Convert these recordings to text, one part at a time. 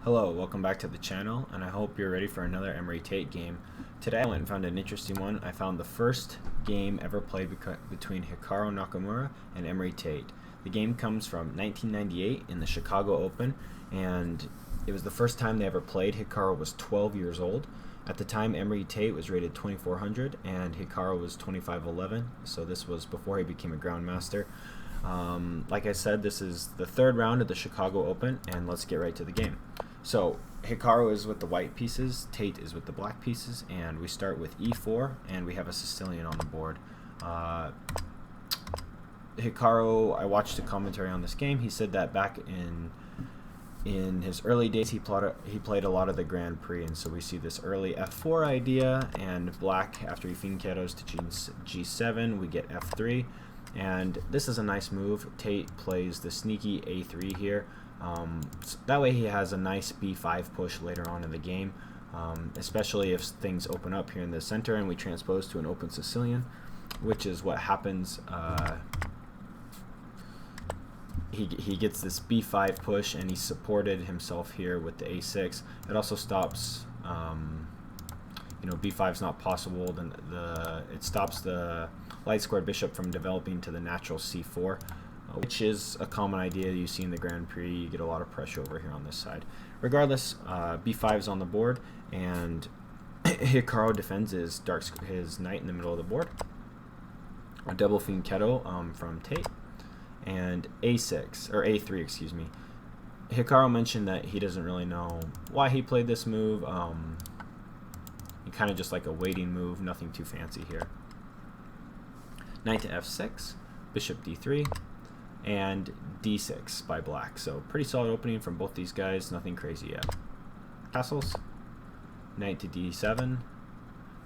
Hello, welcome back to the channel, and I hope you're ready for another Emory Tate game. Today I went and found an interesting one. I found the first game ever played between Hikaru Nakamura and Emory Tate. The game comes from 1998 in the Chicago Open, and it was the first time they ever played. Hikaru was 12 years old. At the time, Emory Tate was rated 2400 and Hikaru was 2511, so this was before he became a Grandmaster. Like I said, this is the third round of the Chicago Open, and let's get right to the game. So Hikaru is with the white pieces, Tate is with the black pieces, and we start with e4, and we have a Sicilian on the board. Hikaru, I watched a commentary on this game. He said that back in his early days he played a lot of the Grand Prix, and so we see this early f4 idea, and black, after he finkeros to g7, we get f3, and this is a nice move. Tate plays the sneaky a3 here. So that way he has a nice b5 push later on in the game, especially if things open up here in the center and we transpose to an open Sicilian, which is what happens. He gets this b5 push, and he supported himself here with the a6. It also stops, b5 is not possible. Then it stops the light squared bishop from developing to the natural c4. Which is a common idea you see in the Grand Prix. You get a lot of pressure over here on this side. Regardless, b5 is on the board, and Hikaru defends his knight in the middle of the board. A double finketo from Tate, and a6, or a3, excuse me. Hikaru mentioned that he doesn't really know why he played this move. Kind of just like a waiting move, nothing too fancy here. Knight to f6, bishop d3, and d6 by black. So pretty solid opening from both these guys, nothing crazy yet. Castles, knight to d7,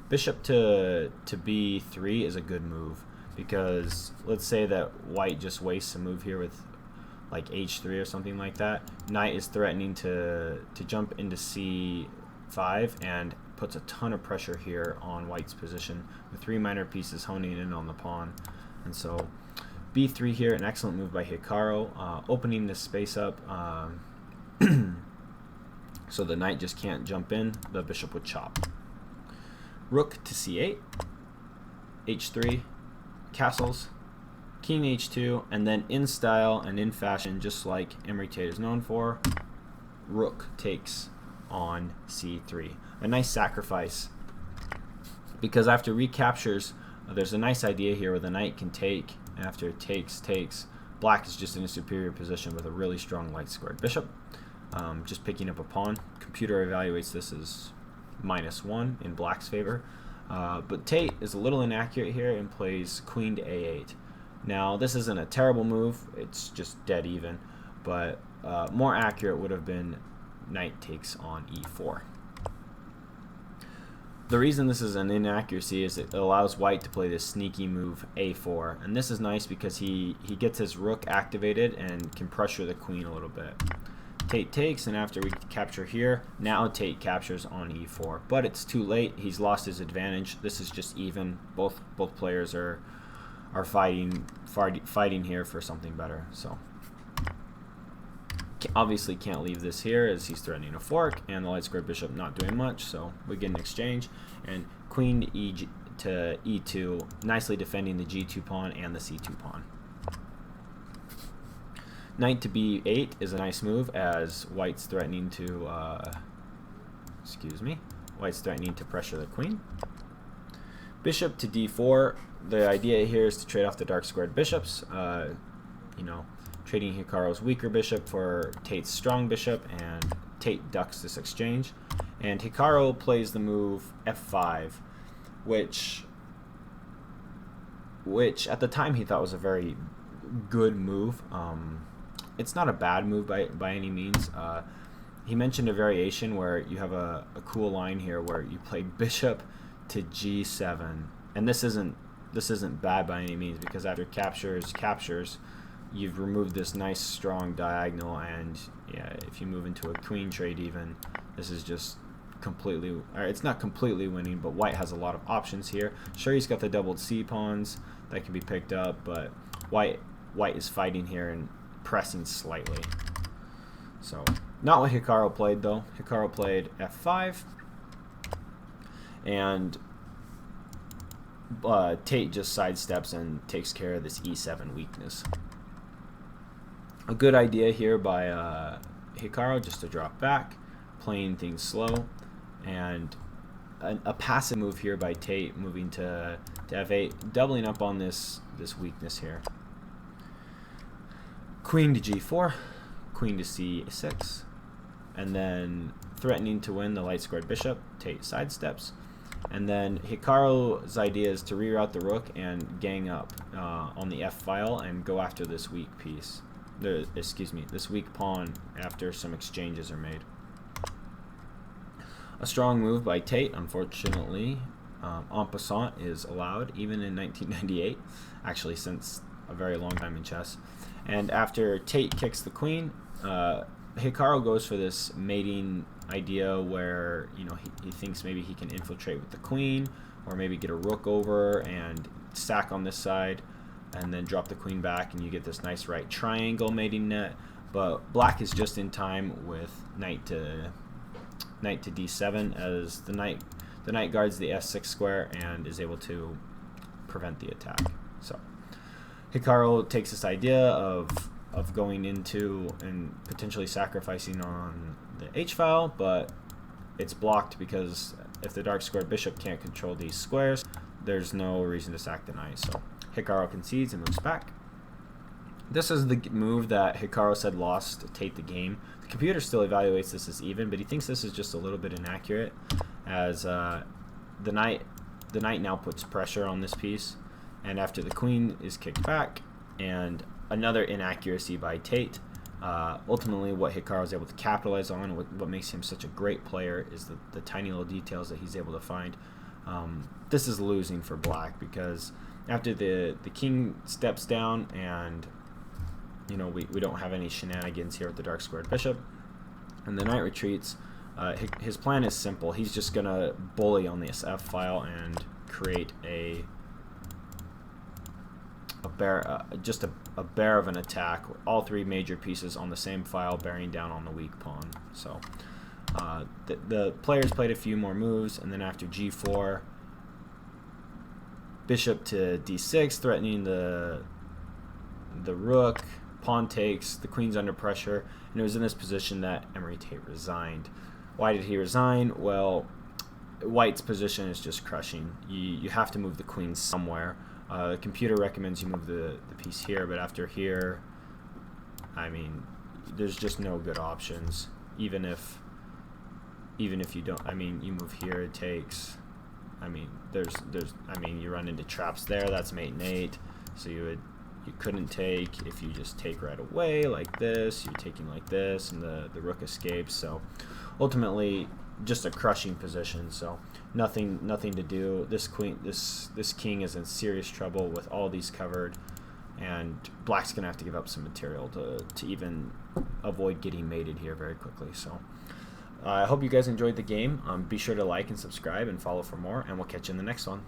bishop to b3 is a good move, because let's say that white just wastes a move here with like h3 or something like that. Knight is threatening to jump into c5 and puts a ton of pressure here on white's position with three minor pieces honing in on the pawn. And so b3 here, an excellent move by Hikaru, opening this space up so the knight just can't jump in. The bishop would chop. Rook to c8, h3, castles, king h2, and then in style and in fashion, just like Emory Tate is known for, rook takes on c3. A nice sacrifice, because after recaptures, there's a nice idea here where the knight can take. After it takes, black is just in a superior position with a really strong light squared bishop, just picking up a pawn. Computer evaluates this as -1 in black's favor, but Tate is a little inaccurate here and plays queen to a8. Now this isn't a terrible move, it's just dead even, but more accurate would have been knight takes on e4. The reason this is an inaccuracy is it allows white to play this sneaky move a4, and this is nice because he gets his rook activated and can pressure the queen a little bit. Tate takes, and after we capture here, now Tate captures on e4, but it's too late. He's lost his advantage. This is just even. Both players are fighting here for something better. So obviously can't leave this here as he's threatening a fork, and the light squared bishop not doing much, so we get an exchange, and queen to e2, nicely defending the g2 pawn and the c2 pawn. Knight to b8 is a nice move, as white's threatening to pressure the queen. Bishop to d4. The idea here is to trade off the dark squared bishops, trading Hikaru's weaker bishop for Tate's strong bishop, and Tate ducks this exchange. And Hikaru plays the move f5, which at the time he thought was a very good move. It's not a bad move by any means. He mentioned a variation where you have a cool line here where you play bishop to g7, and this isn't bad by any means, because after captures, you've removed this nice strong diagonal, and yeah, if you move into a queen trade even, this is just completely, or it's not completely winning, but white has a lot of options here. Sure, he's got the doubled c pawns that can be picked up, but white is fighting here and pressing slightly. So Not what Hikaru played, though. Hikaru played f5, and Tate just sidesteps and takes care of this e7 weakness. A good idea here by Hikaru just to drop back, playing things slow, and a passive move here by Tate, moving to f8, doubling up on this weakness here. Queen to g4, queen to c6, and then threatening to win the light squared bishop. Tate sidesteps, and then Hikaru's idea is to reroute the rook and gang up on the f file and go after this weak piece. This weak pawn after some exchanges are made. A strong move by Tate, unfortunately. En passant is allowed, even in 1998, actually since a very long time in chess. And after Tate kicks the queen, Hikaru goes for this mating idea where, you know, he thinks maybe he can infiltrate with the queen, or maybe get a rook over and sack on this side, and then drop the queen back, and you get this nice right triangle mating net. But black is just in time with knight to d7, as the knight guards the s6 square and is able to prevent the attack. So Hikaru takes this idea of going into and potentially sacrificing on the h file, but it's blocked because if the dark square bishop can't control these squares, there's no reason to sack the knight. So Hikaru concedes and moves back. This is the move that Hikaru said lost Tate the game. The computer still evaluates this as even, but he thinks this is just a little bit inaccurate, as the knight now puts pressure on this piece, and after the queen is kicked back, and another inaccuracy by Tate. Ultimately, what Hikaru is able to capitalize on, what makes him such a great player, is the tiny little details that he's able to find. This is losing for black, because after the king steps down, and you know, we don't have any shenanigans here with the dark squared bishop, and the knight retreats. His plan is simple. He's just gonna bully on this f file and create just a bear of an attack. All three major pieces on the same file, bearing down on the weak pawn. So the players played a few more moves, and then after g4, bishop to d6, threatening the rook. Pawn takes, the queen's under pressure, and it was in this position that Emory Tate resigned. Why did he resign? Well, white's position is just crushing. You have to move the queen somewhere. The computer recommends you move the piece here, but after here, I mean, there's just no good options. Even if you don't, I mean, you move here, it takes. I mean, you run into traps there. That's mate and 8, so you couldn't take if you just take right away like this. You're taking like this, and the rook escapes. So ultimately, just a crushing position. So nothing to do. This king is in serious trouble with all these covered, and black's gonna have to give up some material to even avoid getting mated here very quickly. So I hope you guys enjoyed the game. Be sure to like and subscribe and follow for more, and we'll catch you in the next one.